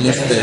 Este,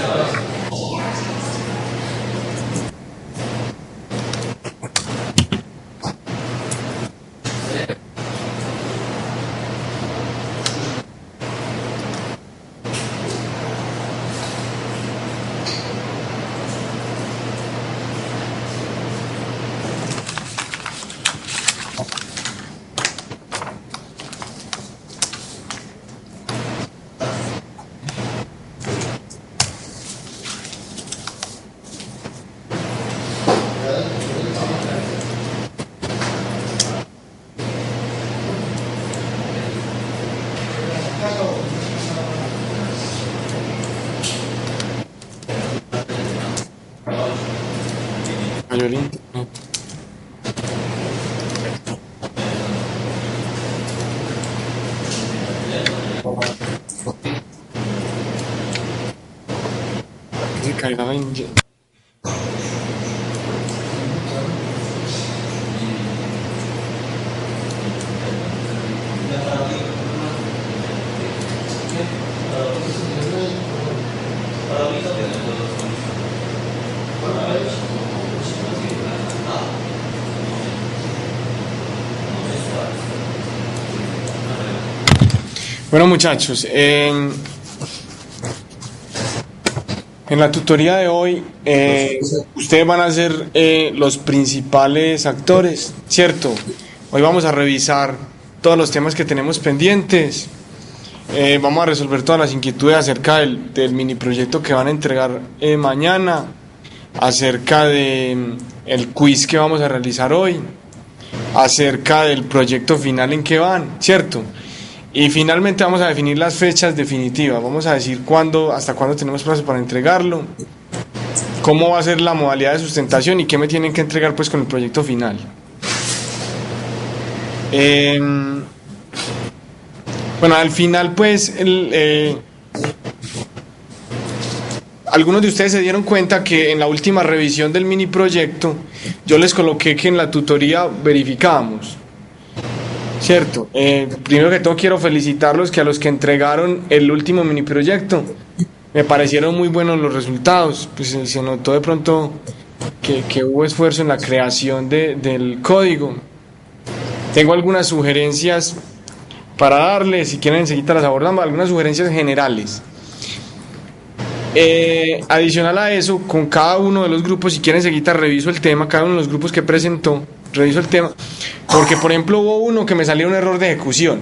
Mayorín. Se caerá en... Bueno, muchachos, en la tutoría de hoy, ustedes van a ser los principales actores, ¿cierto? Hoy vamos a revisar todos los temas que tenemos pendientes, vamos a resolver todas las inquietudes acerca del mini proyecto que van a entregar mañana, acerca de el quiz que vamos a realizar hoy, acerca del proyecto final en que van, ¿cierto? Y finalmente vamos a definir las fechas definitivas, vamos a decir cuándo, hasta cuándo tenemos plazo para entregarlo, cómo va a ser la modalidad de sustentación y qué me tienen que entregar pues con el proyecto final. Bueno, al final pues algunos de ustedes se dieron cuenta que en la última revisión del mini proyecto yo les coloqué que en la tutoría verificábamos. Cierto, primero que todo quiero felicitarlos que a los que entregaron el último mini proyecto me parecieron muy buenos los resultados, pues se notó de pronto que hubo esfuerzo en la creación del código. Tengo algunas sugerencias para darles, si quieren enseguida las abordamos, algunas sugerencias generales. Adicional a eso, con cada uno de los grupos, si quieren enseguida reviso el tema, cada uno de los grupos que presentó, reviso el tema, porque por ejemplo hubo uno que me salió un error de ejecución.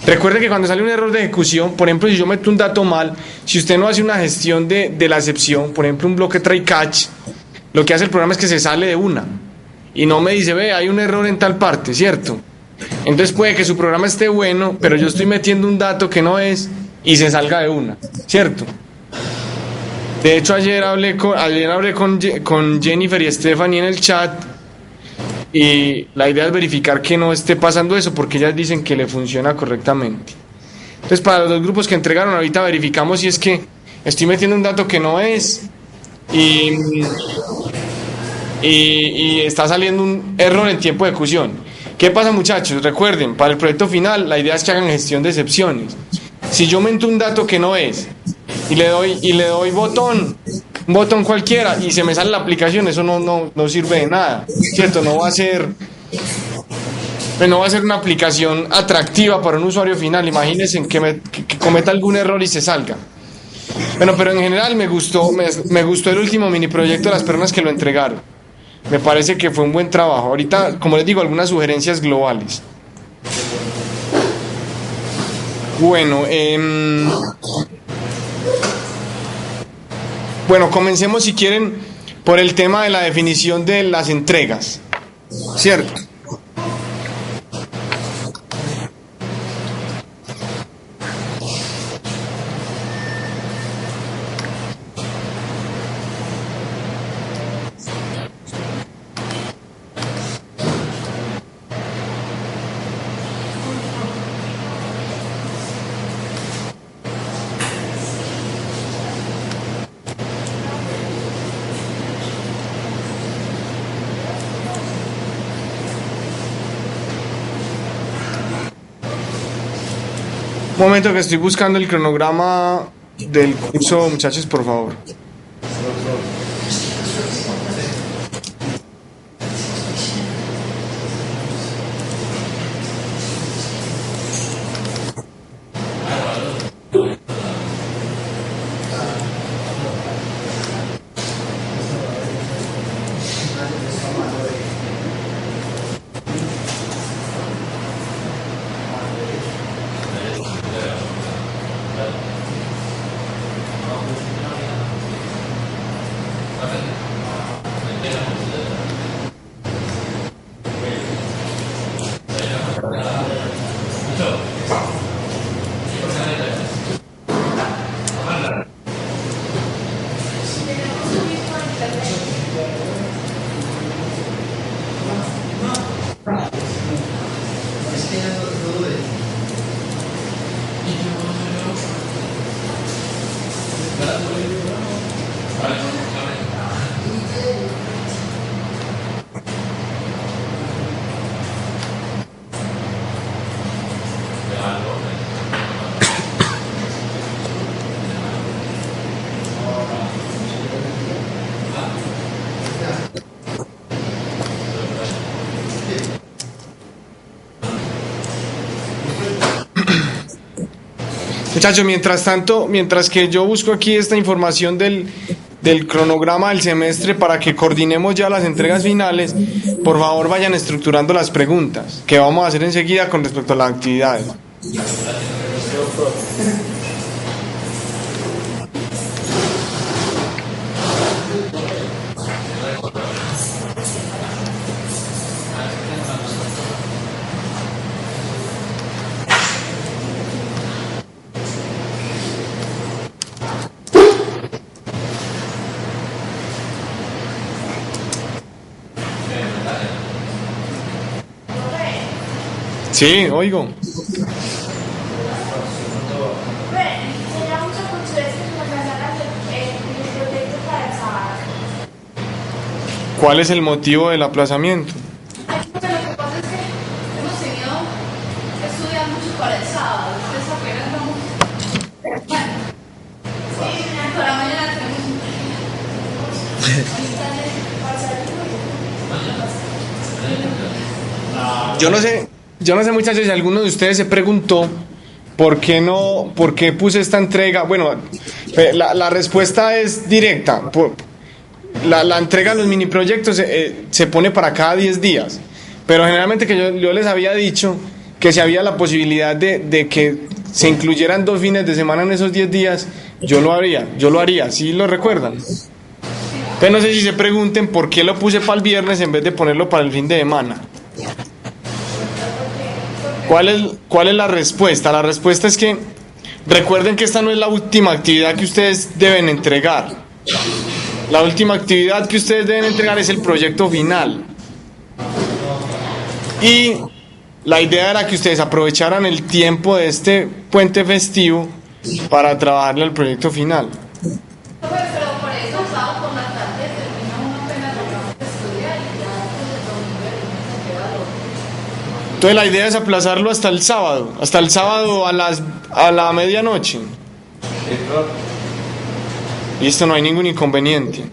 Recuerde que cuando sale un error de ejecución, por ejemplo, si yo meto un dato mal, si usted no hace una gestión de la excepción, por ejemplo un bloque try catch, lo que hace el programa es que se sale de una y no me dice, ve, hay un error en tal parte, ¿cierto? Entonces puede que su programa esté bueno, pero yo estoy metiendo un dato que no es y se salga de una, ¿cierto? De hecho ayer hablé con Jennifer y Stephanie en el chat y la idea es verificar que no esté pasando eso porque ellas dicen que le funciona correctamente. Entonces para los dos grupos que entregaron ahorita verificamos si es que estoy metiendo un dato que no es y está saliendo un error en tiempo de ejecución. ¿Qué pasa, muchachos? Recuerden, para el proyecto final la idea es que hagan gestión de excepciones. Si yo meto un dato que no es y le doy un botón cualquiera y se me sale la aplicación, eso no sirve de nada, ¿cierto? No va a ser una aplicación atractiva para un usuario final. Imagínense que cometa algún error y se salga. Bueno, pero en general me gustó el último mini proyecto de las personas que lo entregaron. Me parece que fue un buen trabajo. Ahorita, como les digo, algunas sugerencias globales. Bueno, comencemos si quieren por el tema de la definición de las entregas, ¿cierto? Un momento que estoy buscando el cronograma del curso, muchachos, por favor. Muchachos, mientras tanto, mientras que yo busco aquí esta información del cronograma del semestre para que coordinemos ya las entregas finales, por favor vayan estructurando las preguntas que vamos a hacer enseguida con respecto a las actividades. Sí, oigo. Sería mucho con ustedes que nos pasaran el proyecto para el sábado. ¿Cuál es el motivo del aplazamiento? Ay, porque lo que pasa es que hemos tenido que estudiar mucho para el sábado. Entonces apenas vamos. Bueno, sí, para mañana tenemos un Yo no sé muchachos si alguno de ustedes se preguntó por qué puse esta entrega. Bueno, la respuesta es directa. La entrega de los mini proyectos se pone para cada 10 días. Pero generalmente que yo les había dicho que si había la posibilidad de que se incluyeran 2 fines de semana en esos 10 días, yo lo haría, ¿sí lo recuerdan? Entonces no sé si se pregunten por qué lo puse para el viernes en vez de ponerlo para el fin de semana. ¿Cuál es la respuesta? La respuesta es que recuerden que esta no es la última actividad que ustedes deben entregar. La última actividad que ustedes deben entregar es el proyecto final. Y la idea era que ustedes aprovecharan el tiempo de este puente festivo para trabajarle al proyecto final. Pero por eso el sábado por la tarde termina uno apenas acabamos de estudiar y ya pues el domingo y el lunes se lleva al otro. Entonces la idea es aplazarlo hasta el sábado a la medianoche. Listo, no hay ningún inconveniente.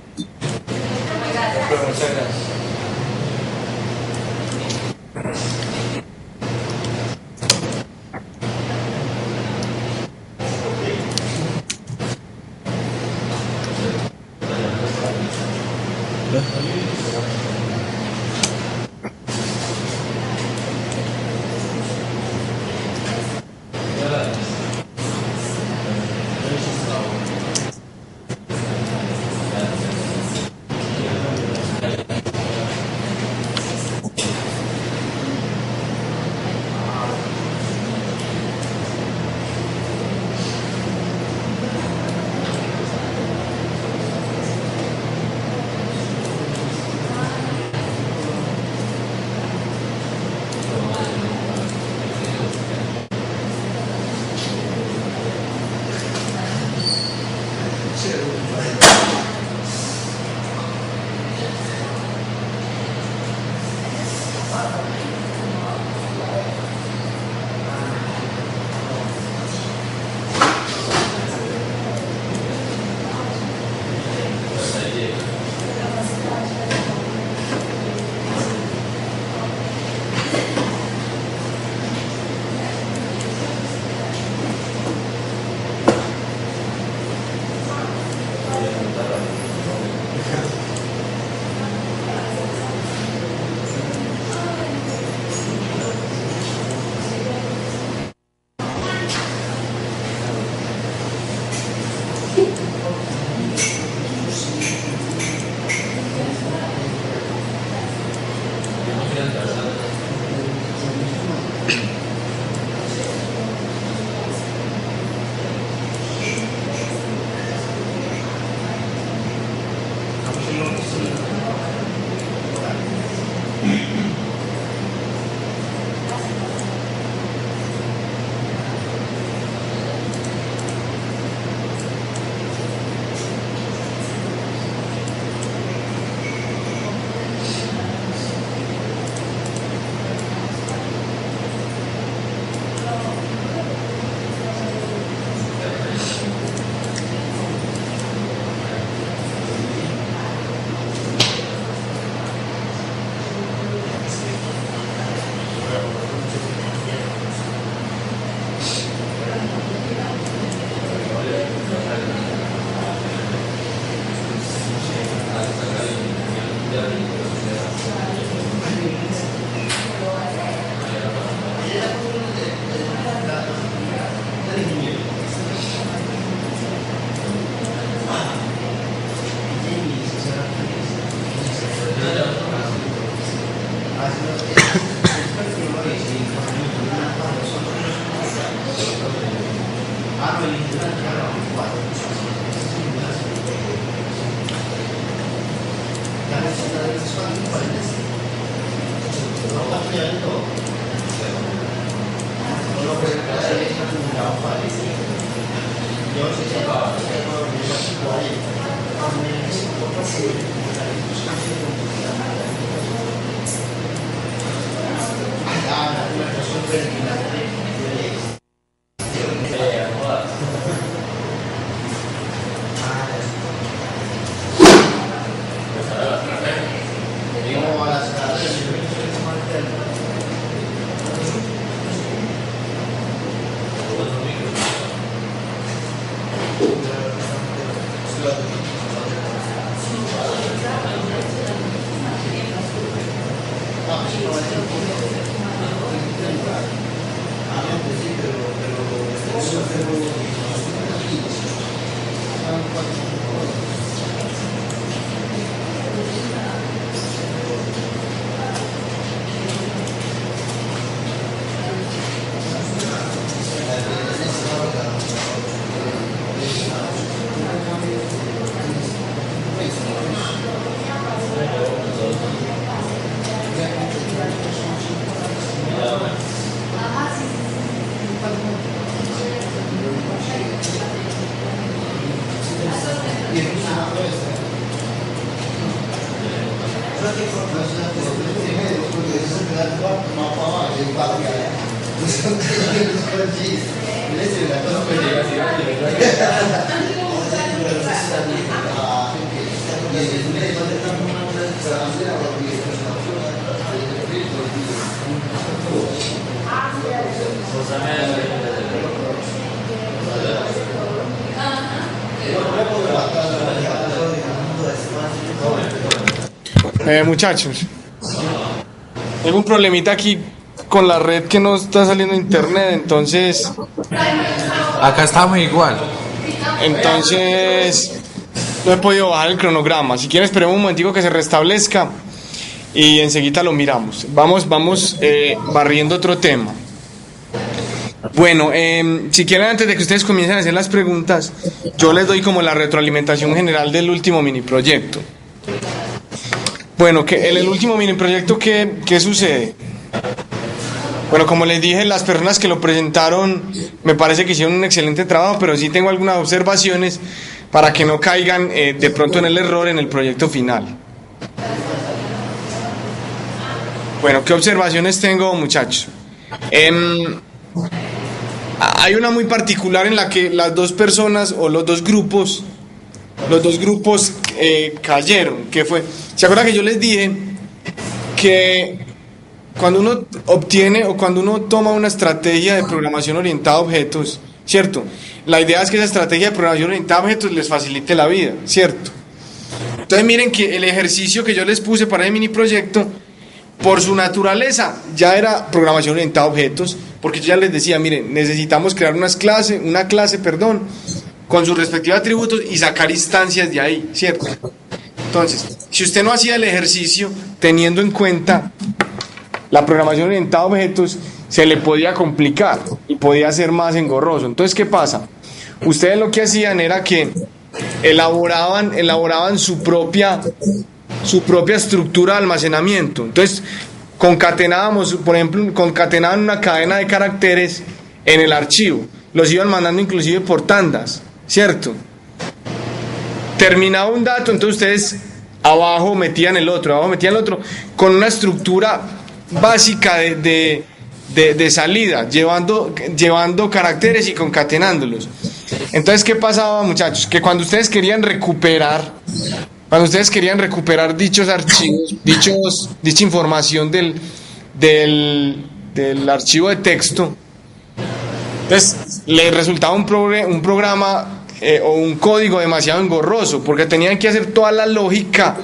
Muchachos, tengo un problemita aquí con la red que no está saliendo internet, entonces Acá estamos igual. no he podido bajar el cronograma. Si quieren esperemos un momentico que se restablezca y enseguida lo miramos. Vamos barriendo otro tema. Bueno, si quieren, antes de que ustedes comiencen a hacer las preguntas, yo les doy como la retroalimentación general del último mini proyecto. Bueno, que en el último mini proyecto, ¿qué sucede? Bueno, como les dije, las personas que lo presentaron me parece que hicieron un excelente trabajo, pero sí tengo algunas observaciones para que no caigan de pronto en el error en el proyecto final. Bueno, ¿qué observaciones tengo, muchachos? Hay una muy particular en la que las dos personas o los dos grupos cayeron. ¿Qué fue? ¿Se acuerdan que yo les dije que cuando uno obtiene o cuando uno toma una estrategia de programación orientada a objetos, ¿cierto? La idea es que esa estrategia de programación orientada a objetos les facilite la vida, ¿cierto? Entonces miren que el ejercicio que yo les puse para el mini proyecto, por su naturaleza, ya era programación orientada a objetos, porque yo ya les decía, miren, necesitamos crear una clase, con sus respectivos atributos y sacar instancias de ahí, ¿cierto? Entonces, si usted no hacía el ejercicio teniendo en cuenta la programación orientada a objetos, se le podía complicar y podía ser más engorroso. Entonces, ¿qué pasa? Ustedes lo que hacían era que elaboraban su propia estructura de almacenamiento. Entonces, concatenaban una cadena de caracteres en el archivo. Los iban mandando inclusive por tandas, ¿cierto? Terminaba un dato, entonces ustedes abajo metían el otro, con una estructura básica de salida, llevando caracteres y concatenándolos. Entonces, ¿qué pasaba, muchachos? Que cuando ustedes querían recuperar dichos archivos, dicha información del archivo de texto, entonces les resultaba un programa o un código demasiado engorroso, porque tenían que hacer toda la lógica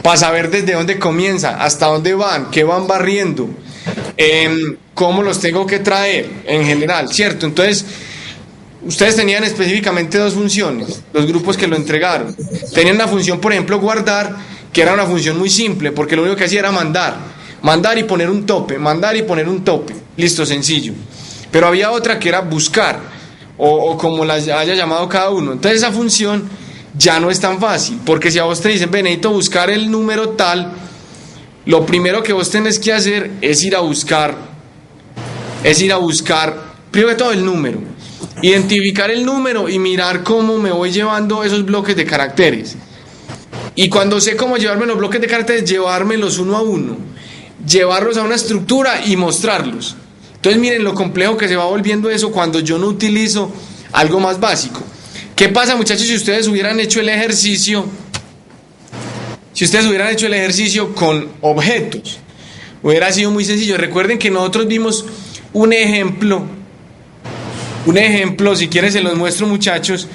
para saber desde dónde comienza, hasta dónde van, qué van barriendo, cómo los tengo que traer en general, ¿cierto? Entonces, ustedes tenían específicamente dos funciones, los grupos que lo entregaron. Tenían una función, por ejemplo, guardar, que era una función muy simple, porque lo único que hacía era mandar y poner un tope, listo, sencillo. Pero había otra que era buscar, o como la haya llamado cada uno. Entonces esa función ya no es tan fácil, porque si a vos te dicen, necesito buscar el número tal, lo primero que vos tenés que hacer es ir a buscar, primero de todo el número, identificar el número y mirar cómo me voy llevando esos bloques de caracteres. Y cuando sé cómo llevarme los bloques de caracteres, llevármelos uno a uno, llevarlos a una estructura y mostrarlos. Entonces miren lo complejo que se va volviendo eso cuando yo no utilizo algo más básico. ¿Qué pasa, muchachos, si ustedes hubieran hecho el ejercicio? Si ustedes hubieran hecho el ejercicio con objetos, hubiera sido muy sencillo. Recuerden que nosotros vimos un ejemplo, si quieren se los muestro, muchachos,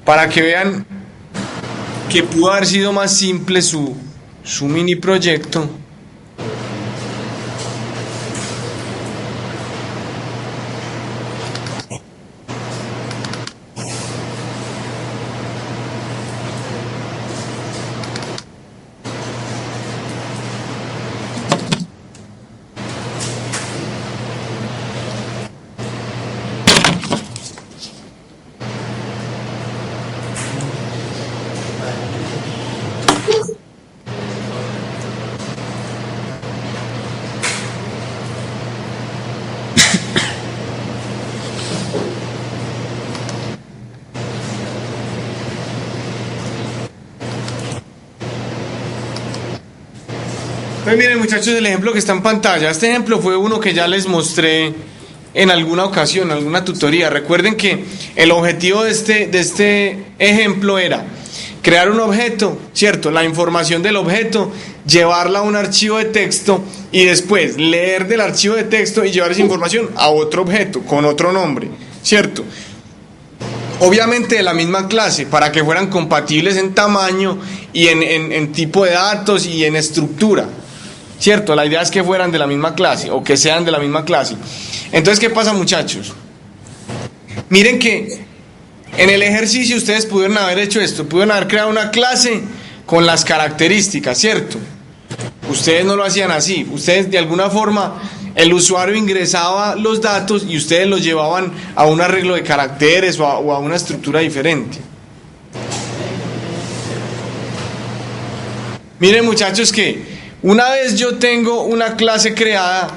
para que vean que pudo haber sido más simple su mini proyecto. Pues miren, muchachos, el ejemplo que está en pantalla, este ejemplo fue uno que ya les mostré en alguna ocasión, en alguna tutoría. Recuerden que el objetivo de este ejemplo era crear un objeto, ¿cierto? La información del objeto, llevarla a un archivo de texto y después leer del archivo de texto y llevar esa información a otro objeto con otro nombre, ¿cierto? Obviamente de la misma clase, para que fueran compatibles en tamaño y en tipo de datos y en estructura, ¿cierto? La idea es que fueran de la misma clase o que sean de la misma clase. Entonces, ¿qué pasa, muchachos? Miren que en el ejercicio ustedes pudieron haber hecho esto, pudieron haber creado una clase con las características, ¿cierto? Ustedes no lo hacían así, ustedes de alguna forma, el usuario ingresaba los datos y ustedes los llevaban a un arreglo de caracteres o a una estructura diferente. Miren, muchachos, que una vez yo tengo una clase creada,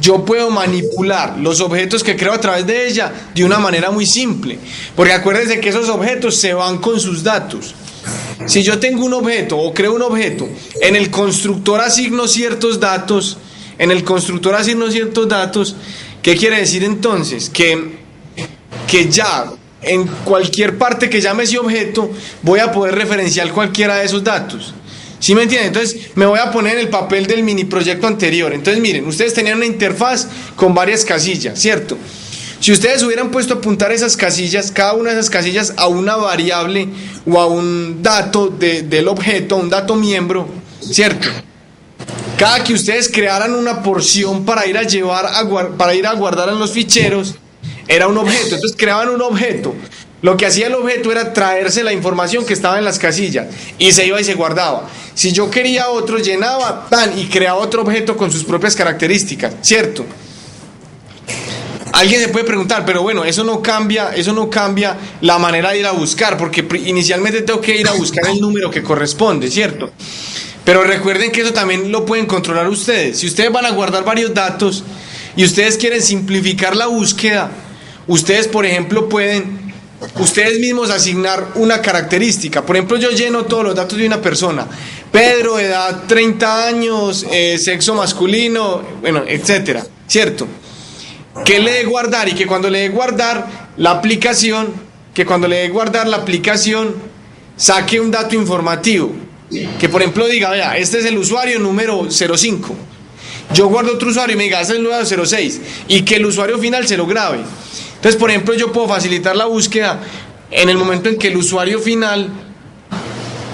yo puedo manipular los objetos que creo a través de ella de una manera muy simple. Porque acuérdense que esos objetos se van con sus datos. Si yo tengo un objeto o creo un objeto, en el constructor asigno ciertos datos, ¿qué quiere decir entonces? Que ya en cualquier parte que llame ese objeto voy a poder referenciar cualquiera de esos datos. ¿Sí me entienden? Entonces me voy a poner en el papel del mini proyecto anterior. Entonces miren, ustedes tenían una interfaz con varias casillas, ¿cierto? Si ustedes hubieran puesto a apuntar esas casillas, cada una de esas casillas a una variable o a un dato del objeto, un dato miembro, ¿cierto? Cada que ustedes crearan una porción para ir a guardar en los ficheros, era un objeto. Entonces creaban un objeto. Lo que hacía el objeto era traerse la información que estaba en las casillas y se iba y se guardaba. Si yo quería otro, llenaba, y creaba otro objeto con sus propias características, ¿cierto? Alguien se puede preguntar, pero bueno, eso no cambia la manera de ir a buscar, porque inicialmente tengo que ir a buscar el número que corresponde, ¿cierto? Pero recuerden que eso también lo pueden controlar ustedes. Si ustedes van a guardar varios datos y ustedes quieren simplificar la búsqueda, ustedes, por ejemplo, pueden ustedes mismos asignar una característica. Por ejemplo, yo lleno todos los datos de una persona: Pedro, edad 30 años, sexo masculino, bueno, etcétera, ¿cierto? Que le dé guardar y que cuando le dé guardar la aplicación, saque un dato informativo. Que por ejemplo diga, vea, este es el usuario número 05. Yo guardo otro usuario y me diga, este es el número 06. Y que el usuario final se lo grabe. Entonces, por ejemplo, yo puedo facilitar la búsqueda en el momento en que el usuario final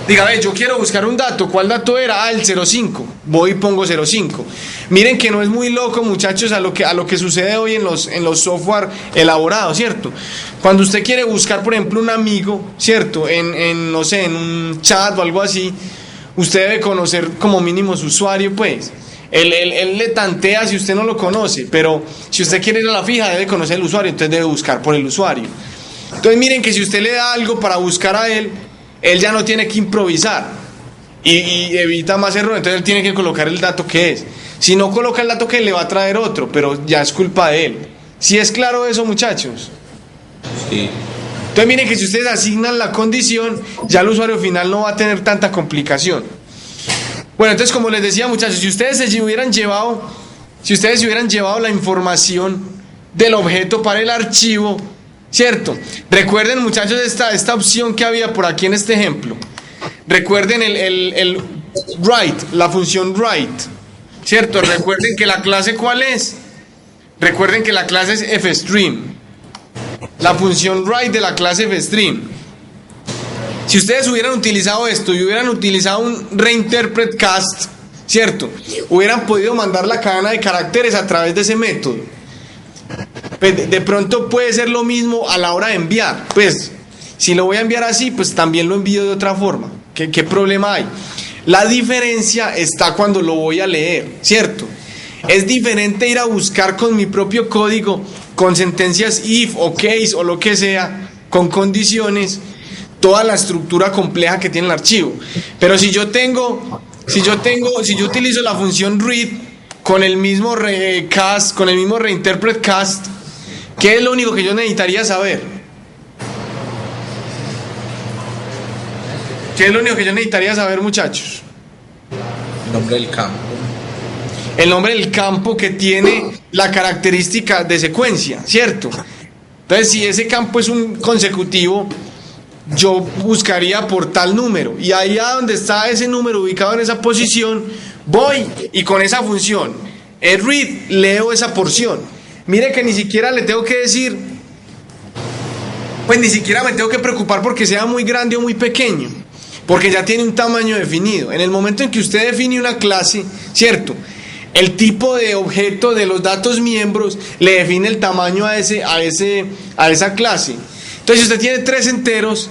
diga, ve, yo quiero buscar un dato. ¿Cuál dato era? El 05. Voy y pongo 05. Miren que no es muy loco, muchachos, a lo que sucede hoy en los software elaborados, ¿cierto? Cuando usted quiere buscar, por ejemplo, un amigo, ¿cierto? No sé, en un chat o algo así, usted debe conocer como mínimo su usuario, pues. Él le tantea si usted no lo conoce, pero si usted quiere ir a la fija debe conocer el usuario, entonces debe buscar por el usuario. Entonces miren que si usted le da algo para buscar a él ya no tiene que improvisar y evita más error. Entonces él tiene que colocar el dato que es. Si no coloca el dato que es, le va a traer otro, pero ya es culpa de él. ¿Sí es claro eso, muchachos? Sí. Entonces miren que si ustedes asignan la condición, ya el usuario final no va a tener tanta complicación. Bueno, entonces como les decía, muchachos, si ustedes se hubieran llevado la información del objeto para el archivo, ¿cierto? Recuerden, muchachos, esta opción que había por aquí en este ejemplo. Recuerden el write, la función write, ¿cierto? Recuerden que la clase, ¿cuál es? Recuerden que la clase es fstream. La función write de la clase fstream. Si ustedes hubieran utilizado esto y hubieran utilizado un reinterpret cast, ¿cierto? Hubieran podido mandar la cadena de caracteres a través de ese método. Pues de pronto puede ser lo mismo a la hora de enviar. Pues si lo voy a enviar así, pues también lo envío de otra forma. ¿Qué problema hay? La diferencia está cuando lo voy a leer, ¿cierto? Es diferente ir a buscar con mi propio código, con sentencias if o case o lo que sea, con condiciones, toda la estructura compleja que tiene el archivo. Pero si yo utilizo la función read con el mismo cast, con el mismo reinterpret cast, ¿qué es lo único que yo necesitaría saber? ¿Qué es lo único que yo necesitaría saber, muchachos? El nombre del campo. El nombre del campo que tiene la característica de secuencia, ¿cierto? Entonces, si ese campo es un consecutivo, yo buscaría por tal número, y allá donde está ese número ubicado en esa posición, voy y con esa función read leo esa porción. Mire que ni siquiera le tengo que decir, pues ni siquiera me tengo que preocupar porque sea muy grande o muy pequeño, porque ya tiene un tamaño definido. En el momento en que usted define una clase, ¿cierto?, el tipo de objeto de los datos miembros le define el tamaño a esa clase. Entonces, si usted tiene 3 enteros,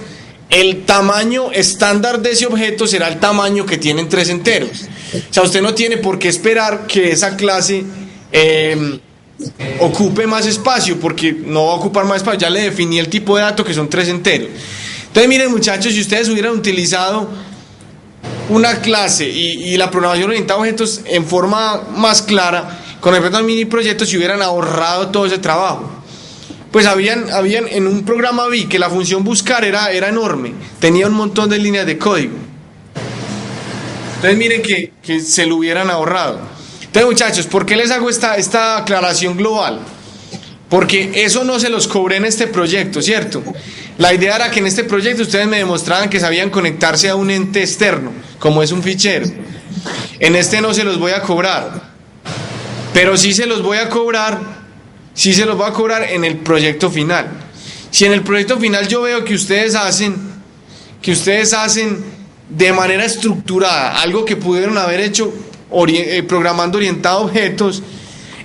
el tamaño estándar de ese objeto será el tamaño que tienen 3 enteros. O sea, usted no tiene por qué esperar que esa clase ocupe más espacio, porque no va a ocupar más espacio. Ya le definí el tipo de dato, que son 3 enteros. Entonces, miren, muchachos, si ustedes hubieran utilizado una clase y la programación orientada a objetos en forma más clara, con respecto al mini proyecto, se hubieran ahorrado todo ese trabajo. Pues habían en un programa vi que la función buscar era enorme, tenía un montón de líneas de código. Entonces miren que se lo hubieran ahorrado. Entonces, muchachos, ¿por qué les hago esta aclaración global? Porque eso no se los cobré en este proyecto, ¿cierto? La idea era que en este proyecto ustedes me demostraran que sabían conectarse a un ente externo, como es un fichero. En este no se los voy a cobrar, pero sí se los voy a cobrar en el proyecto final. Si en el proyecto final yo veo que ustedes hacen de manera estructurada algo que pudieron haber hecho programando orientado a objetos,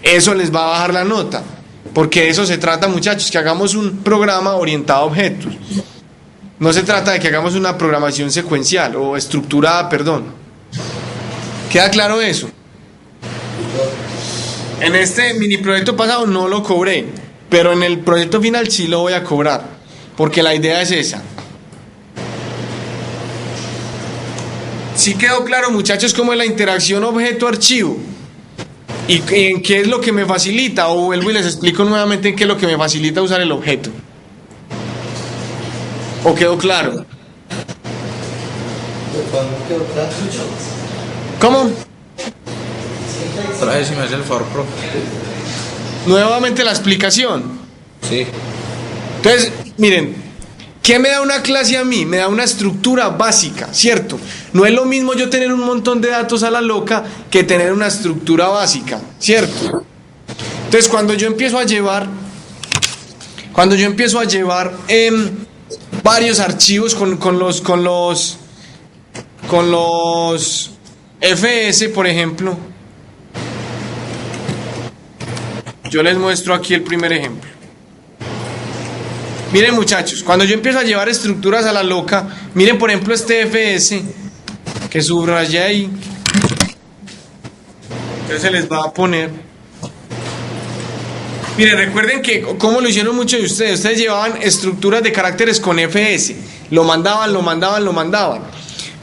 eso les va a bajar la nota. Porque de eso se trata, muchachos, que hagamos un programa orientado a objetos. No se trata de que hagamos una programación secuencial o estructurada, perdón. ¿Queda claro eso? En este mini proyecto pasado no lo cobré, pero en el proyecto final sí lo voy a cobrar, porque la idea es esa. ¿Sí quedó claro, muchachos, cómo es la interacción objeto-archivo? ¿Y en qué es lo que me facilita? O vuelvo y les explico nuevamente en qué es lo que me facilita usar el objeto. ¿O quedó claro? ¿Cómo? Otra vez si me hace el favor, profe. Nuevamente la explicación. Sí. Entonces, miren, ¿qué me da una clase a mí? Me da una estructura básica, ¿cierto? No es lo mismo yo tener un montón de datos a la loca que tener una estructura básica, ¿cierto? Entonces, cuando yo empiezo a llevar varios archivos con los FS, por ejemplo, yo les muestro aquí el primer ejemplo. Miren, muchachos, cuando yo empiezo a llevar estructuras a la loca, miren, por ejemplo, este FS que subrayé ahí, entonces se les va a poner. Miren, recuerden que como lo hicieron muchos de ustedes llevaban estructuras de caracteres con FS, lo mandaban,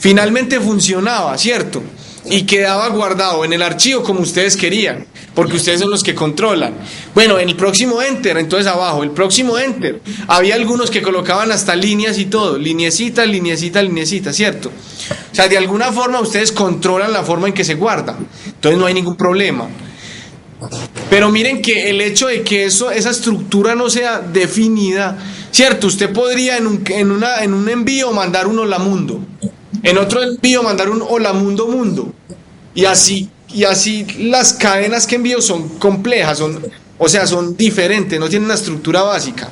finalmente funcionaba, ¿cierto? Y quedaba guardado en el archivo como ustedes querían, porque ustedes son los que controlan. Bueno, en el próximo enter, entonces abajo, el próximo enter, había algunos que colocaban hasta líneas y todo, lineecita, lineecita, lineecita, ¿cierto? O sea, de alguna forma ustedes controlan la forma en que se guarda, entonces no hay ningún problema. Pero miren que el hecho de que esa estructura no sea definida, ¿cierto? Usted podría en un envío mandar un hola mundo, en otro envío mandar un hola mundo mundo, y así las cadenas que envío son complejas, son diferentes, no tienen una estructura básica.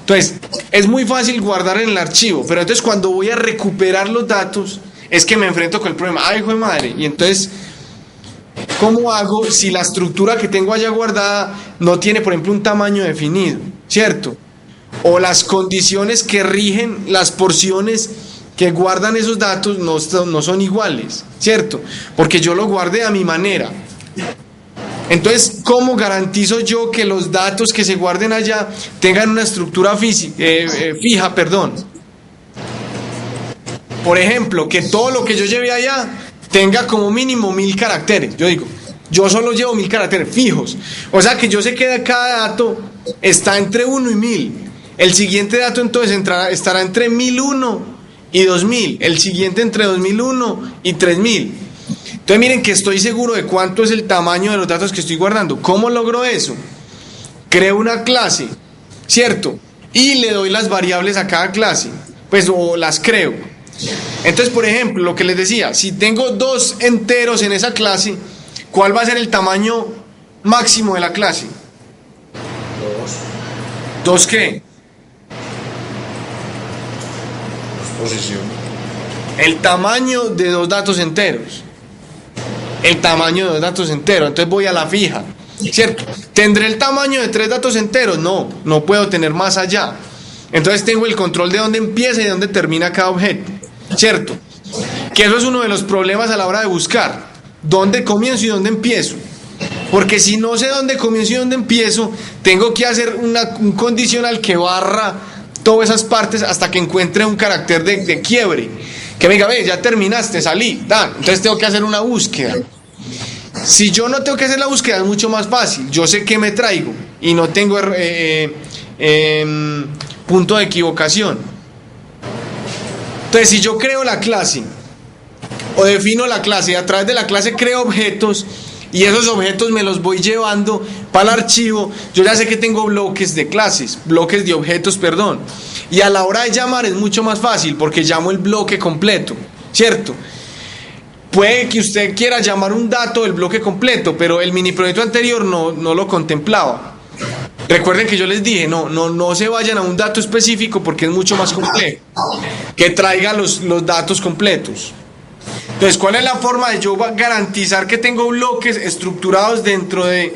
Entonces, es muy fácil guardar en el archivo, pero entonces cuando voy a recuperar los datos, es que me enfrento con el problema, ¡ay, hijo de madre! Y entonces, ¿cómo hago si la estructura que tengo allá guardada no tiene, por ejemplo, un tamaño definido, ¿cierto? O las condiciones que rigen las porciones que guardan esos datos no son iguales, ¿cierto? Porque yo lo guardé a mi manera. Entonces, ¿cómo garantizo yo que los datos que se guarden allá tengan una estructura fija? Por ejemplo, que todo lo que yo lleve allá tenga como mínimo 1000 caracteres. Yo digo, yo solo llevo 1000 caracteres fijos. O sea que yo sé que cada dato está entre 1 y 1000. El siguiente dato entonces estará entre 1001 y 2000. El siguiente entre 2001 y 3000. Entonces miren que estoy seguro de cuánto es el tamaño de los datos que estoy guardando. ¿Cómo logro eso? Creo una clase, ¿cierto? Y le doy las variables a cada clase. Pues o las creo. Entonces, por ejemplo, lo que les decía, si tengo 2 enteros en esa clase, ¿cuál va a ser el tamaño máximo de la clase? 2 qué? Posición. El tamaño de 2 datos enteros. El tamaño de 2 datos enteros. Entonces voy a la fija, ¿cierto? ¿Tendré el tamaño de 3 datos enteros? No puedo tener más allá. Entonces tengo el control de dónde empieza y de dónde termina cada objeto, ¿cierto? Que eso es uno de los problemas a la hora de buscar. ¿Dónde comienzo y dónde empiezo? Porque si no sé dónde comienzo y dónde empiezo, tengo que hacer un condicional que barra todas esas partes hasta que encuentre un carácter de quiebre. Que me diga, ve, ya terminaste, salí, entonces tengo que hacer una búsqueda. Si yo no tengo que hacer la búsqueda, es mucho más fácil. Yo sé qué me traigo y no tengo punto de equivocación. Entonces, si yo creo la clase o defino la clase y a través de la clase creo objetos y esos objetos me los voy llevando para el archivo, yo ya sé que tengo bloques de clases, bloques de objetos, perdón. Y a la hora de llamar es mucho más fácil porque llamo el bloque completo, ¿cierto? Puede que usted quiera llamar un dato del bloque completo, pero el mini proyecto anterior no lo contemplaba. Recuerden que yo les dije, no se vayan a un dato específico porque es mucho más complejo. Que traiga los datos completos. Entonces, ¿cuál es la forma de yo garantizar que tengo bloques estructurados dentro de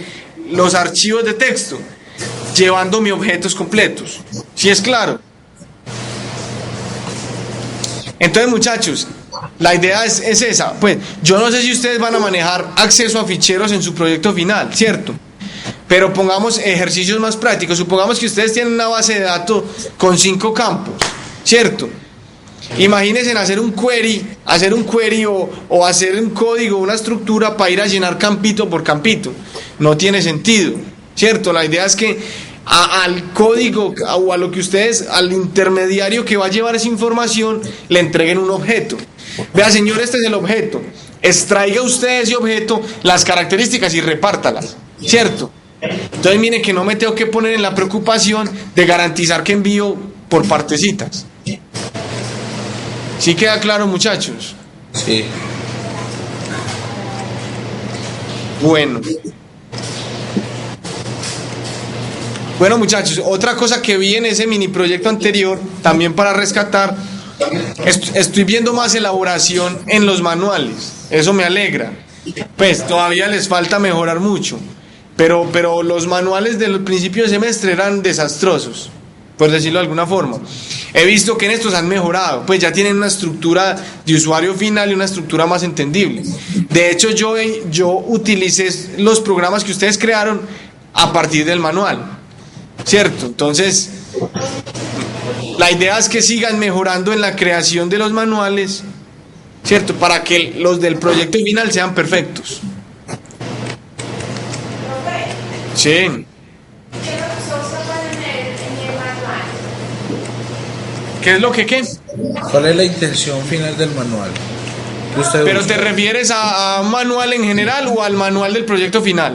los archivos de texto? Llevando mis objetos completos. ¿Sí es claro? Entonces, muchachos, la idea es esa. Pues yo no sé si ustedes van a manejar acceso a ficheros en su proyecto final, ¿cierto? Pero pongamos ejercicios más prácticos. Supongamos que ustedes tienen una base de datos con 5 campos, ¿cierto? Imagínense en hacer un query o hacer un código, una estructura para ir a llenar campito por campito. No tiene sentido, ¿cierto? La idea es que al código o a lo que ustedes, al intermediario que va a llevar esa información, le entreguen un objeto. Vea, señor, este es el objeto. Extraiga usted ese objeto, las características y repártalas, ¿cierto? Entonces miren que no me tengo que poner en la preocupación de garantizar que envío por partecitas. ¿Sí queda claro, muchachos? Sí. Bueno, muchachos, otra cosa que vi en ese mini proyecto anterior, también para rescatar, estoy viendo más elaboración en los manuales. Eso me alegra. Pues todavía les falta mejorar mucho, pero los manuales del principio de semestre eran desastrosos, por decirlo de alguna forma. He visto que en estos han mejorado, pues ya tienen una estructura de usuario final y una estructura más entendible. De hecho, yo utilicé los programas que ustedes crearon a partir del manual, ¿cierto? Entonces, la idea es que sigan mejorando en la creación de los manuales ¿cierto? Para que los del proyecto final sean perfectos. Profe, Sí. ¿qué es lo que usted observa en el manual? ¿Qué es lo que qué? ¿Cuál es la intención final del manual? ¿Qué usted ¿Pero busca? te refieres a un manual en general o al manual del proyecto final?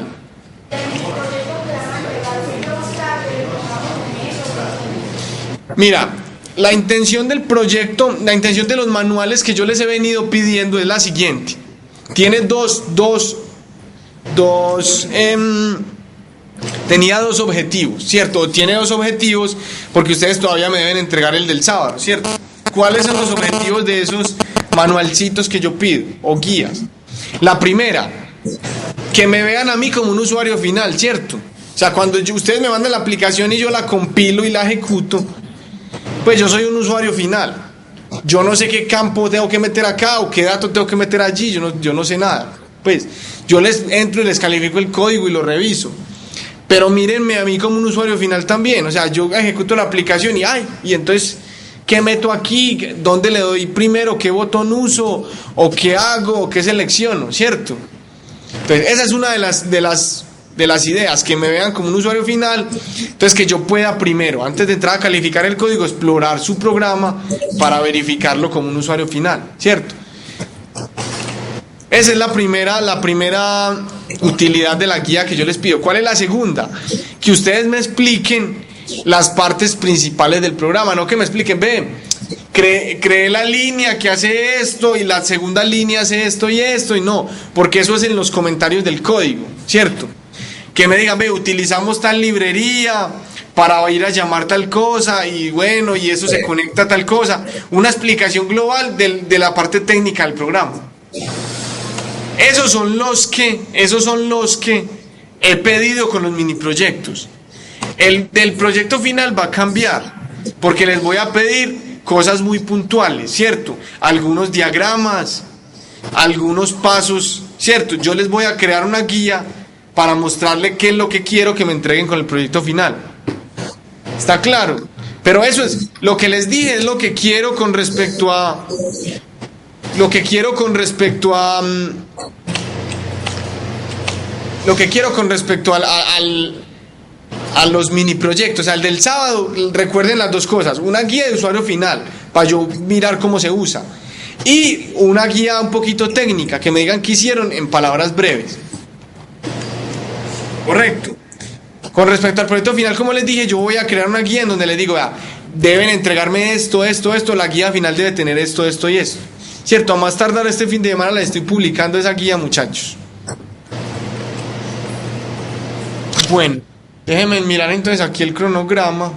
Del proyecto que van a entregar, ¿qué busca que trabajamos en eso? Mira, la intención del proyecto, la intención de los manuales que yo les he venido pidiendo es la siguiente. Tiene tenía dos objetivos, ¿cierto? Tiene dos objetivos porque ustedes todavía me deben entregar el del sábado, ¿cierto? ¿Cuáles son los objetivos de esos manualcitos que yo pido o guías? La primera, que me vean a mí como un usuario final, ¿cierto? O sea, cuando ustedes me mandan la aplicación y yo la compilo y la ejecuto, pues yo soy un usuario final. Yo no sé qué campo tengo que meter acá o qué datos tengo que meter allí, yo no sé nada. Pues yo les entro y les califico el código y lo reviso. Pero mírenme a mí como un usuario final también. O sea, yo ejecuto la aplicación y entonces, ¿qué meto aquí? ¿Dónde le doy primero? ¿Qué botón uso? ¿O qué hago? ¿O qué selecciono? ¿Cierto? Entonces, esa es una de las ideas, que me vean como un usuario final. Entonces, que yo pueda primero, antes de entrar a calificar el código, explorar su programa para verificarlo como un usuario final, ¿cierto? Esa es la primera utilidad de la guía que yo les pido. ¿Cuál es la segunda? Que ustedes me expliquen las partes principales del programa, no que me expliquen, creé la línea que hace esto y la segunda línea hace esto y no, porque eso es en los comentarios del código, ¿cierto? Que me digan, utilizamos tal librería para ir a llamar tal cosa y bueno, y eso se conecta a tal cosa. Una explicación global de la parte técnica del programa. Esos son los que he pedido con los mini proyectos. El del proyecto final va a cambiar, porque les voy a pedir cosas muy puntuales, ¿cierto? Algunos diagramas, algunos pasos, ¿cierto? Yo les voy a crear una guía para mostrarle qué es lo que quiero que me entreguen con el proyecto final. ¿Está claro? Pero eso es, lo que les dije es lo que quiero con respecto a... Lo que quiero con respecto a los mini proyectos. O sea, el del sábado, recuerden las dos cosas: una guía de usuario final para yo mirar cómo se usa, y una guía un poquito técnica que me digan qué hicieron en palabras breves. Correcto. Con respecto al proyecto final, como les dije, yo voy a crear una guía en donde les digo, deben entregarme esto, la guía final debe tener esto y esto. Cierto, a más tardar este fin de semana la estoy publicando esa guía, muchachos. Bueno, déjenme mirar entonces aquí el cronograma.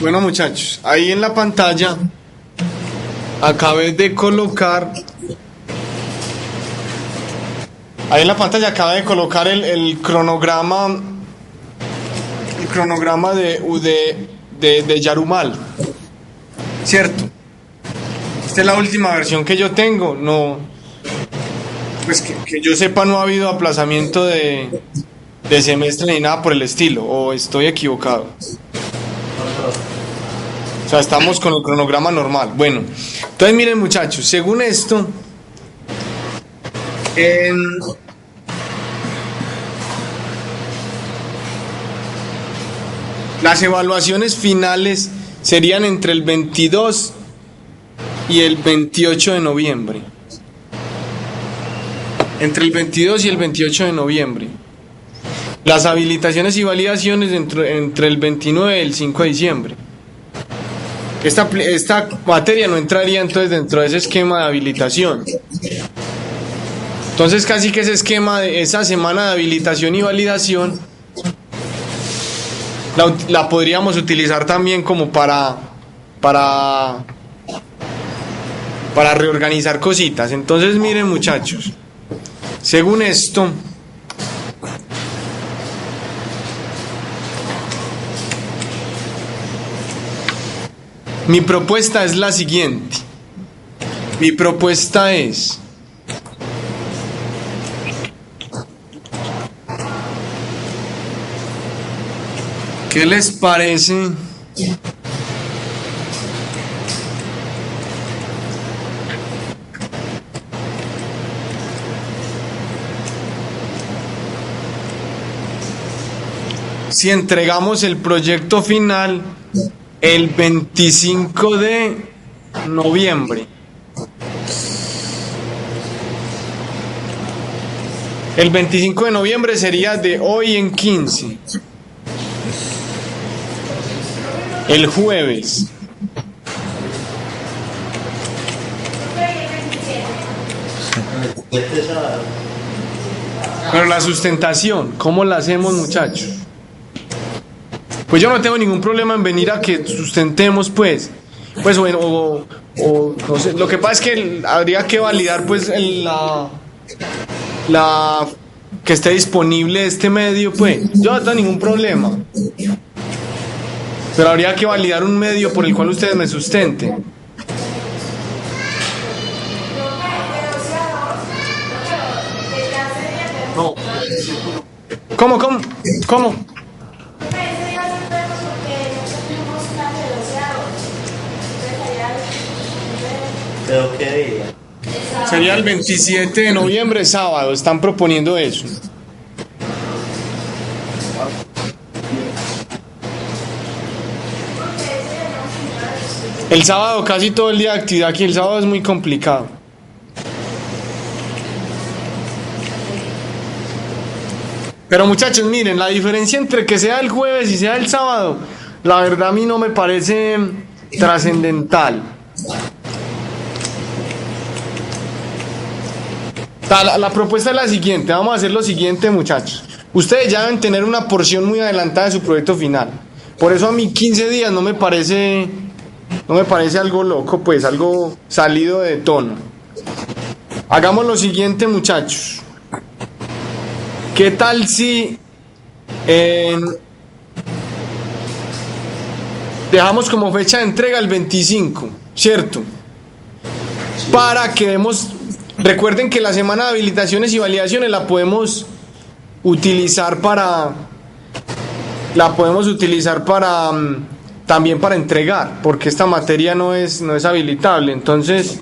Bueno, muchachos, ahí en la pantalla acabé de colocar. Ahí en la pantalla acabé de colocar el cronograma. El cronograma de Yarumal. ¿Cierto? Esta es la última versión que yo tengo. No. Pues que yo sepa, no ha habido aplazamiento de semestre ni nada por el estilo. O estoy equivocado. O sea, estamos con el cronograma normal. Bueno, entonces miren, muchachos, según esto, las evaluaciones finales serían entre el 22 y el 28 de noviembre. Entre el 22 y el 28 de noviembre. Las habilitaciones y validaciones entre el 29 y el 5 de diciembre. Esta materia no entraría entonces dentro de ese esquema de habilitación. Entonces casi que ese esquema de esa semana de habilitación y validación la podríamos utilizar también como para reorganizar cositas. Entonces miren, muchachos, según esto, mi propuesta es la siguiente. Mi propuesta es ¿qué les parece? Si entregamos el proyecto final el 25 de noviembre. El 25 de noviembre sería de hoy en 15. El jueves. Pero la sustentación, ¿cómo la hacemos, muchachos? Pues yo no tengo ningún problema en venir a que sustentemos, pues bueno, o no sé. Lo que pasa es que habría que validar, pues, la que esté disponible este medio, pues. Yo no tengo ningún problema. Pero habría que validar un medio por el cual ustedes me sustenten. No. ¿Cómo? ¿Pero qué día? Sería el 27 de noviembre, sábado. Están proponiendo eso. El sábado casi todo el día de actividad aquí. El sábado es muy complicado. Pero muchachos, miren, la diferencia entre que sea el jueves y sea el sábado, la verdad a mí no me parece trascendental. La propuesta es la siguiente. Vamos a hacer lo siguiente, muchachos. Ustedes ya deben tener una porción muy adelantada de su proyecto final. Por eso a mí 15 días no me parece algo loco, pues algo salido de tono. Hagamos lo siguiente, muchachos. ¿Qué tal si dejamos como fecha de entrega el 25, ¿cierto? Para que recuerden que la semana de habilitaciones y validaciones la podemos utilizar también para entregar, porque esta materia no es habilitable. Entonces,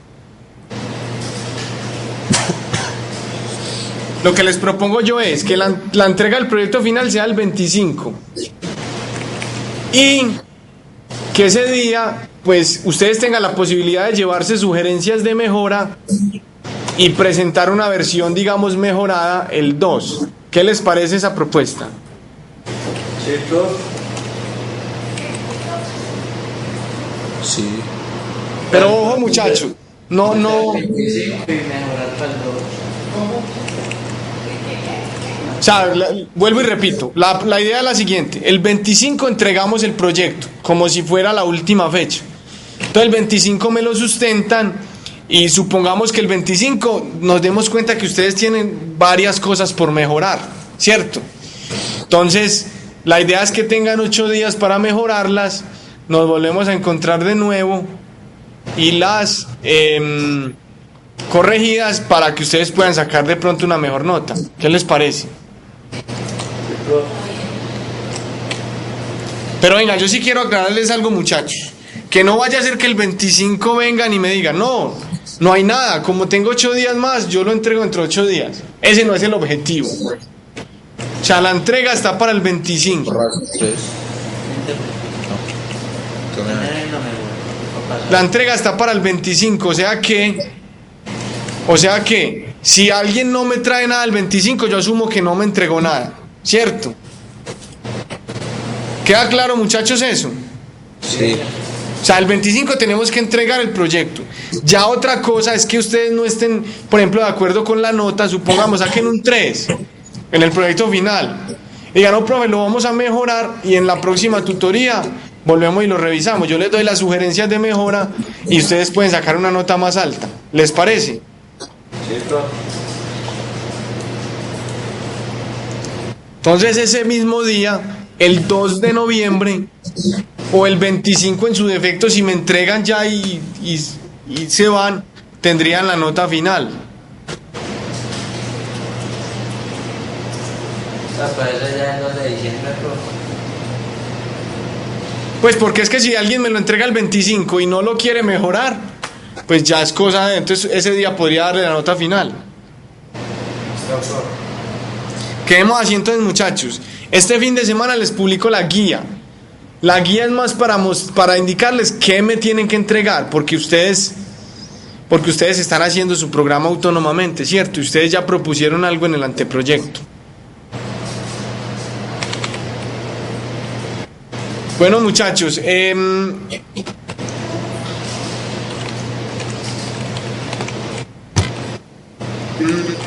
lo que les propongo yo es que la entrega del proyecto final sea el 25 y que ese día, pues, ustedes tengan la posibilidad de llevarse sugerencias de mejora y presentar una versión, digamos, mejorada el 2. ¿Qué les parece esa propuesta? Sí, profe. Sí. Pero ojo, muchachos, no. 25 y mejorar para el 2. O sea, vuelvo y repito, la idea es la siguiente: el 25 entregamos el proyecto, como si fuera la última fecha. Entonces el 25 me lo sustentan y supongamos que el 25 nos demos cuenta que ustedes tienen varias cosas por mejorar, ¿cierto? Entonces, la idea es que tengan 8 días para mejorarlas, nos volvemos a encontrar de nuevo y las corregidas para que ustedes puedan sacar de pronto una mejor nota. ¿Qué les parece? Sí, profe. Pero venga, yo sí quiero aclararles algo, muchachos, que no vaya a ser que el 25 vengan y me digan, no hay nada, como tengo 8 días más, yo lo entrego entre 8 días. Ese no es el objetivo. O sea, la entrega está para el 25. La entrega está para el 25, o sea que si alguien no me trae nada el 25, yo asumo que no me entregó nada, ¿cierto? ¿Queda claro, muchachos, eso? Sí. O sea, el 25 tenemos que entregar el proyecto. Ya otra cosa es que ustedes no estén, por ejemplo, de acuerdo con la nota, supongamos, saquen un 3 en el proyecto final. Y digan, no, profe, lo vamos a mejorar y en la próxima tutoría volvemos y lo revisamos. Yo les doy las sugerencias de mejora y ustedes pueden sacar una nota más alta. ¿Les parece? Sí, profe. Entonces ese mismo día, el 2 de noviembre o el 25 en su defecto, si me entregan ya y se van, tendrían la nota final. Pues eso ya es 2 de diciembre, profe. Pues porque es que si alguien me lo entrega el 25 y no lo quiere mejorar, pues ya es cosa de... Entonces ese día podría darle la nota final. Quedemos así entonces, muchachos. Este fin de semana les publico la guía. La guía es más para indicarles qué me tienen que entregar, porque ustedes están haciendo su programa autónomamente, ¿cierto? Y ustedes ya propusieron algo en el anteproyecto. Bueno, muchachos,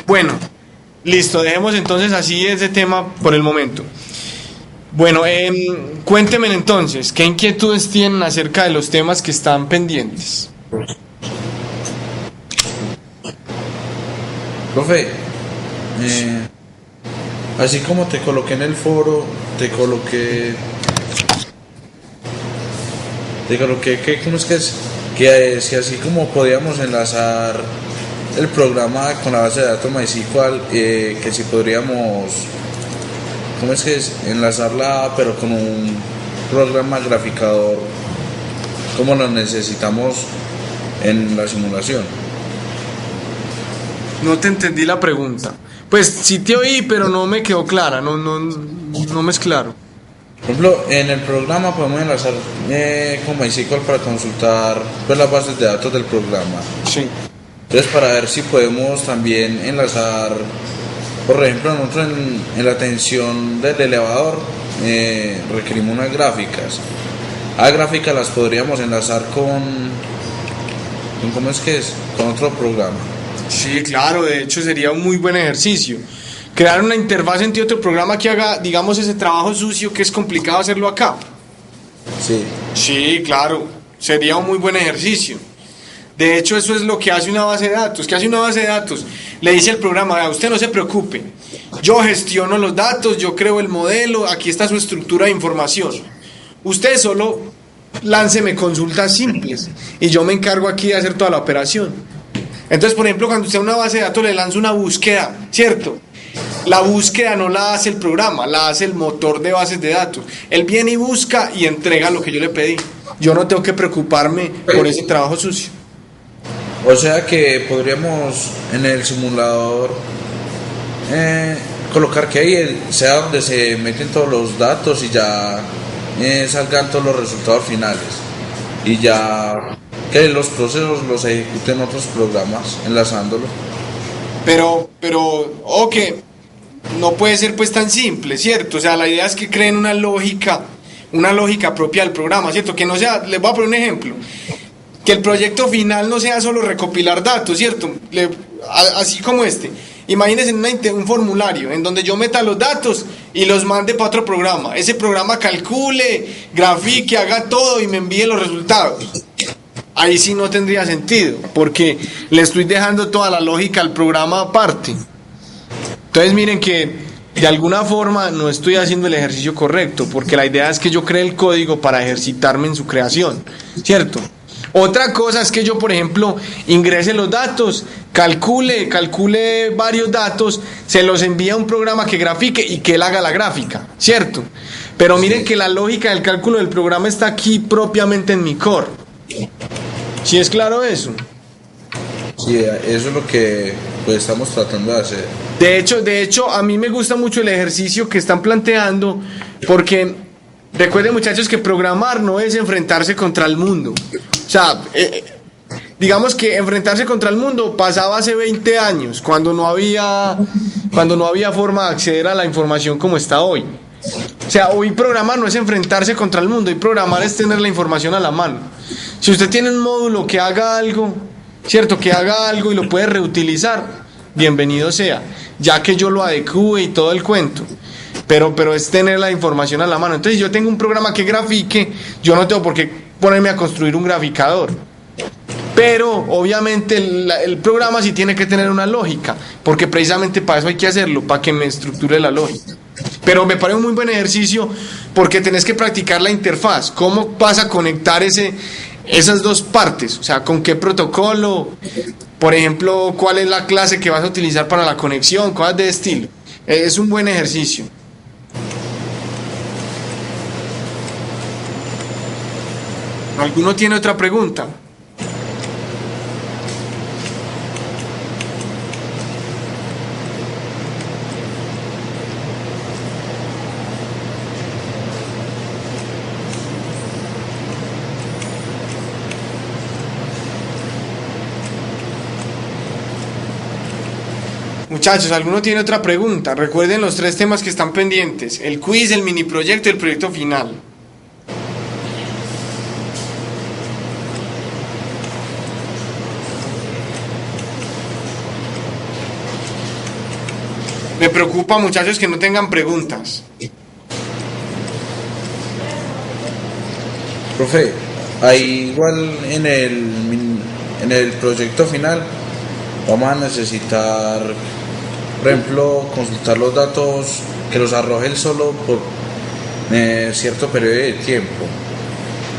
bueno, listo, dejemos entonces así ese tema por el momento. Bueno, cuéntenme entonces, ¿qué inquietudes tienen acerca de los temas que están pendientes? Profe, así como te coloqué en el foro, te coloqué que, ¿cómo es que es? Que si así como podíamos enlazar el programa con la base de datos MySQL, que si podríamos, ¿cómo es que es? Enlazarla pero con un programa graficador como lo necesitamos en la simulación. No te entendí la pregunta. Pues sí te oí, pero no me quedó clara, no me es claro. Por ejemplo, en el programa podemos enlazar con MySQL para consultar pues, las bases de datos del programa. Sí. Entonces, para ver si podemos también enlazar, por ejemplo, nosotros en la atención del elevador requerimos unas gráficas. A gráficas las podríamos enlazar con ¿cómo es que es? Con otro programa. Sí, claro, de hecho sería un muy buen ejercicio. Crear una interfaz entre otro programa que haga, digamos, ese trabajo sucio que es complicado hacerlo acá. Sí. Sí, claro, sería un muy buen ejercicio. De hecho, eso es lo que hace una base de datos. ¿Qué hace una base de datos? Le dice al programa, vea, usted no se preocupe, yo gestiono los datos, yo creo el modelo, aquí está su estructura de información. Usted solo lánceme consultas simples y yo me encargo aquí de hacer toda la operación. Entonces, por ejemplo, cuando usted a una base de datos le lanza una búsqueda, ¿cierto? La búsqueda no la hace el programa, la hace el motor de bases de datos. Él viene y busca y entrega lo que yo le pedí. Yo no tengo que preocuparme por ese trabajo sucio. O sea que podríamos en el simulador colocar que ahí sea donde se meten todos los datos y ya salgan todos los resultados finales. Y ya que los procesos los ejecuten otros programas enlazándolo. Pero, ok, no puede ser pues tan simple, ¿cierto? O sea, la idea es que creen una lógica propia del programa, ¿cierto? Que no sea, les voy a poner un ejemplo, que el proyecto final no sea solo recopilar datos, ¿cierto? Así como este, imagínense un formulario en donde yo meta los datos y los mande para otro programa. Ese programa calcule, grafique, haga todo y me envíe los resultados. Ahí sí no tendría sentido, porque le estoy dejando toda la lógica al programa aparte. Entonces miren que de alguna forma no estoy haciendo el ejercicio correcto, porque la idea es que yo cree el código para ejercitarme en su creación, ¿cierto? Otra cosa es que yo, por ejemplo, ingrese los datos, calcule varios datos, se los envía a un programa que grafique y que él haga la gráfica, ¿cierto? Pero miren que la lógica del cálculo del programa está aquí propiamente en mi core. ¿Sí es claro eso? Sí, eso es lo que pues estamos tratando de hacer. De hecho, a mí me gusta mucho el ejercicio que están planteando, porque recuerden, muchachos, que programar no es enfrentarse contra el mundo. O sea, digamos que enfrentarse contra el mundo pasaba hace 20 años, cuando no había forma de acceder a la información como está hoy. O sea, hoy programar no es enfrentarse contra el mundo, y programar es tener la información a la mano. Si usted tiene un módulo que haga algo, ¿cierto? Que haga algo y lo puede reutilizar, bienvenido sea, ya que yo lo adecue y todo el cuento. Pero es tener la información a la mano. Entonces, si yo tengo un programa que grafique, yo no tengo por qué ponerme a construir un graficador. Pero obviamente el programa sí tiene que tener una lógica, porque precisamente para eso hay que hacerlo, para que me estructure la lógica. Pero me parece un muy buen ejercicio, porque tenés que practicar la interfaz. ¿Cómo vas a conectar esas dos partes? O sea, ¿con qué protocolo? Por ejemplo, ¿cuál es la clase que vas a utilizar para la conexión? Cosas de estilo. Es un buen ejercicio. ¿Alguno tiene otra pregunta? Muchachos, ¿alguno tiene otra pregunta? Recuerden los 3 temas que están pendientes: el quiz, el mini proyecto y el proyecto final. Me preocupa, muchachos, que no tengan preguntas. Profe, ahí igual en el proyecto final vamos a necesitar, por ejemplo, consultar los datos, que los arroje él solo por cierto periodo de tiempo.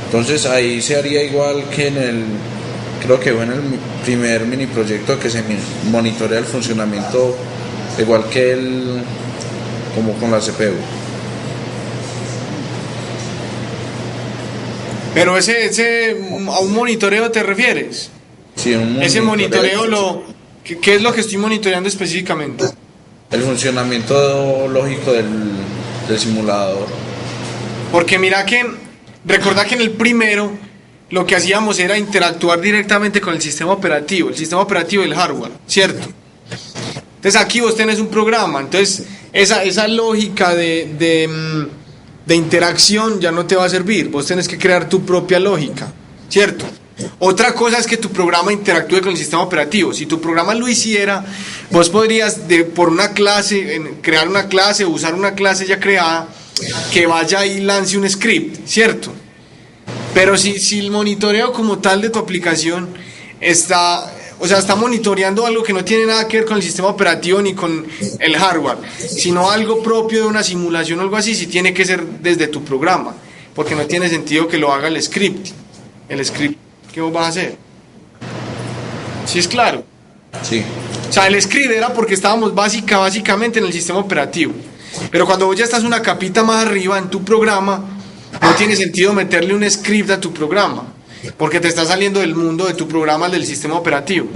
Entonces ahí se haría igual que creo que fue en el primer mini proyecto, que se monitorea el funcionamiento igual que como con la CPU. Pero ¿a un monitoreo te refieres? Sí, Ese monitoreo, ¿qué es lo que estoy monitoreando específicamente? El funcionamiento lógico del simulador. Porque recordá que en el primero lo que hacíamos era interactuar directamente con el sistema operativo y el hardware, ¿cierto? Entonces aquí vos tenés un programa, entonces esa lógica de interacción ya no te va a servir, vos tenés que crear tu propia lógica, ¿cierto? Otra cosa es que tu programa interactúe con el sistema operativo. Si tu programa lo hiciera, vos podrías por una clase, crear una clase o usar una clase ya creada que vaya y lance un script, ¿cierto? Pero si el monitoreo como tal de tu aplicación está monitoreando algo que no tiene nada que ver con el sistema operativo ni con el hardware, sino algo propio de una simulación o algo así, sí tiene que ser desde tu programa, porque no tiene sentido que lo haga el script que vos vas a hacer. ¿Sí es claro? Sí. O sea, el script era porque estábamos básicamente en el sistema operativo, pero cuando vos ya estás una capita más arriba en tu programa, no tiene sentido meterle un script a tu programa, porque te está saliendo del mundo de tu programa al del sistema operativo.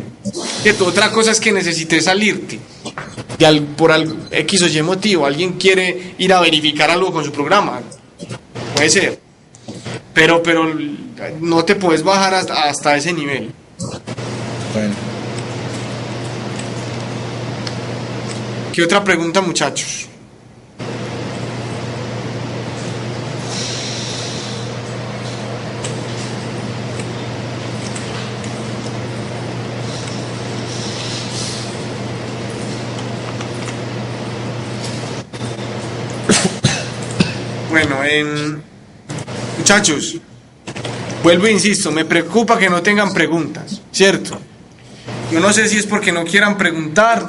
Otra cosa es que necesites salirte y por X o Y motivo alguien quiere ir a verificar algo con su programa, puede ser, pero no te puedes bajar hasta ese nivel. Bueno. ¿Qué otra pregunta, muchachos? Bueno, muchachos, vuelvo e insisto, me preocupa que no tengan preguntas, ¿cierto? Yo no sé si es porque no quieran preguntar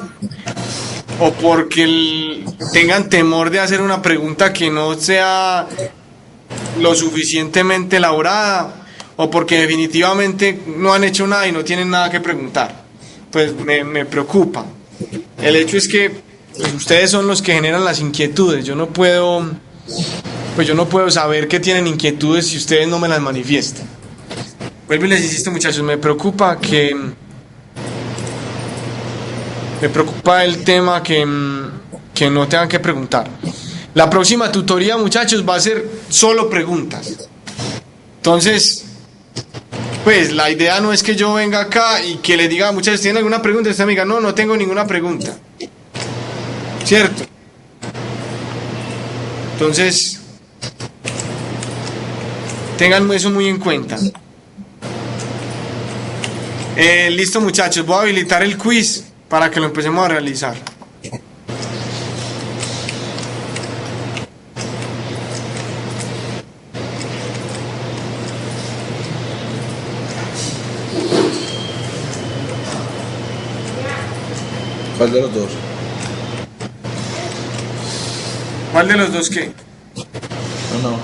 o porque tengan temor de hacer una pregunta que no sea lo suficientemente elaborada o porque definitivamente no han hecho nada y no tienen nada que preguntar. Pues me preocupa. El hecho es que pues, ustedes son los que generan las inquietudes. Yo no puedo saber que tienen inquietudes si ustedes no me las manifiestan. Vuelvo y les insisto, muchachos, me preocupa el tema que no tengan que preguntar. La próxima tutoría, muchachos, va a ser solo preguntas. Entonces, pues la idea no es que yo venga acá y que les diga, muchachos, ¿tienen alguna pregunta? Y usted me diga, no tengo ninguna pregunta. ¿Cierto? Entonces, tengan eso muy en cuenta. Listo, muchachos, voy a habilitar el quiz para que lo empecemos a realizar. ¿Cuál de los dos? ¿Cuál de los dos qué? No.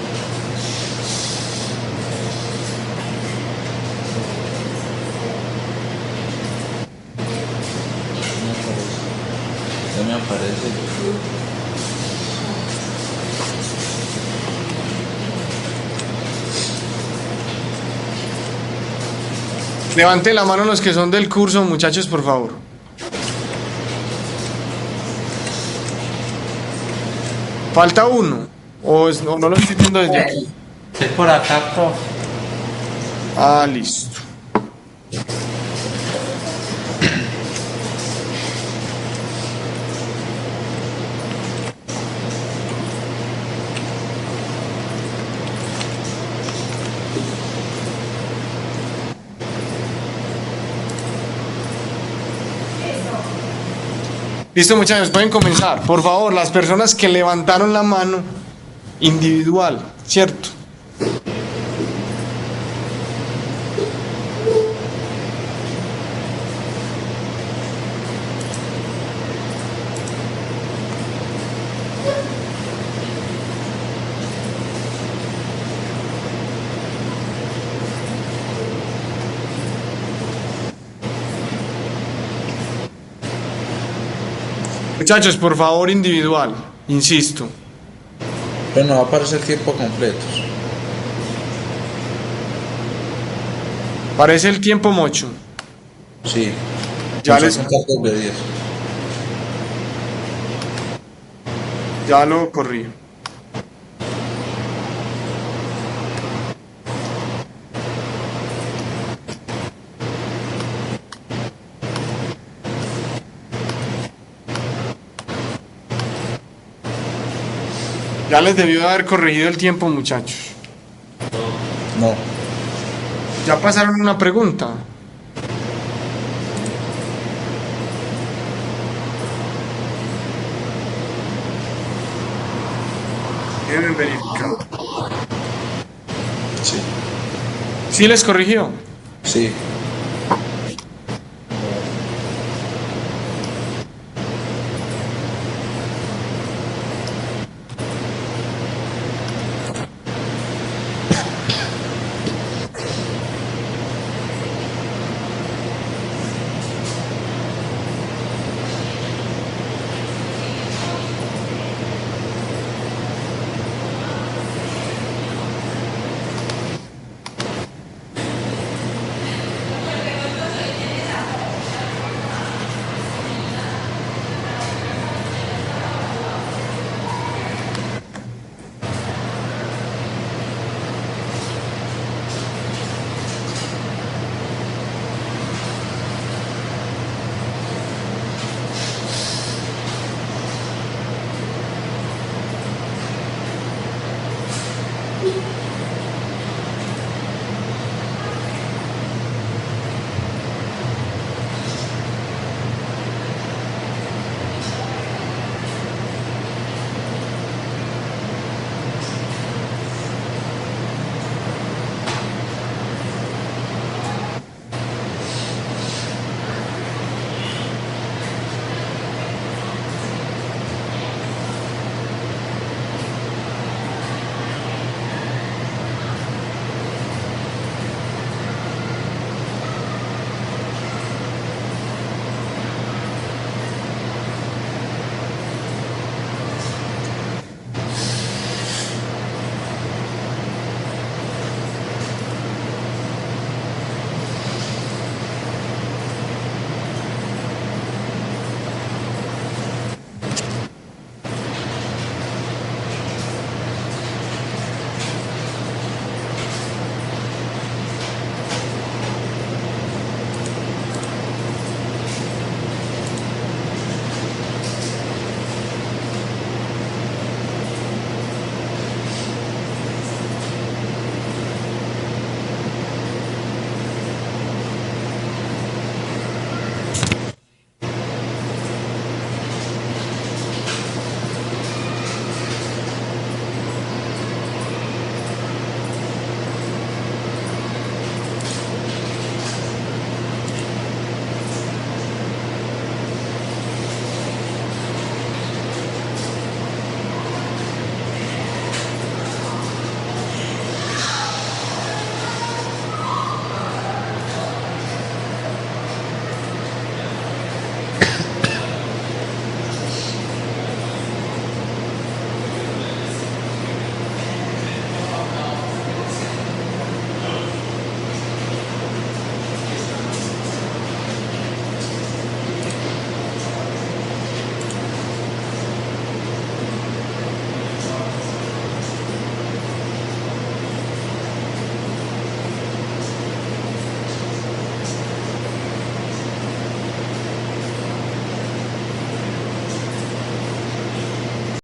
Ya me aparece. Levante la mano los que son del curso, muchachos, por favor. Falta uno. O no lo estoy viendo desde aquí. Es por acá, profe. Ah, listo. Listo, muchachos, pueden comenzar. Por favor, las personas que levantaron la mano individual, ¿cierto? Muchachos, por favor, individual, insisto. Pero no va a aparecer tiempo completo. Parece el tiempo mocho. Sí. Ya Vamos a les- contar 2 de 10. Ya lo corrí. Ya les debió de haber corregido el tiempo, muchachos. No. Ya pasaron una pregunta. Deben verificar. Sí. ¿Sí les corrigió? Sí.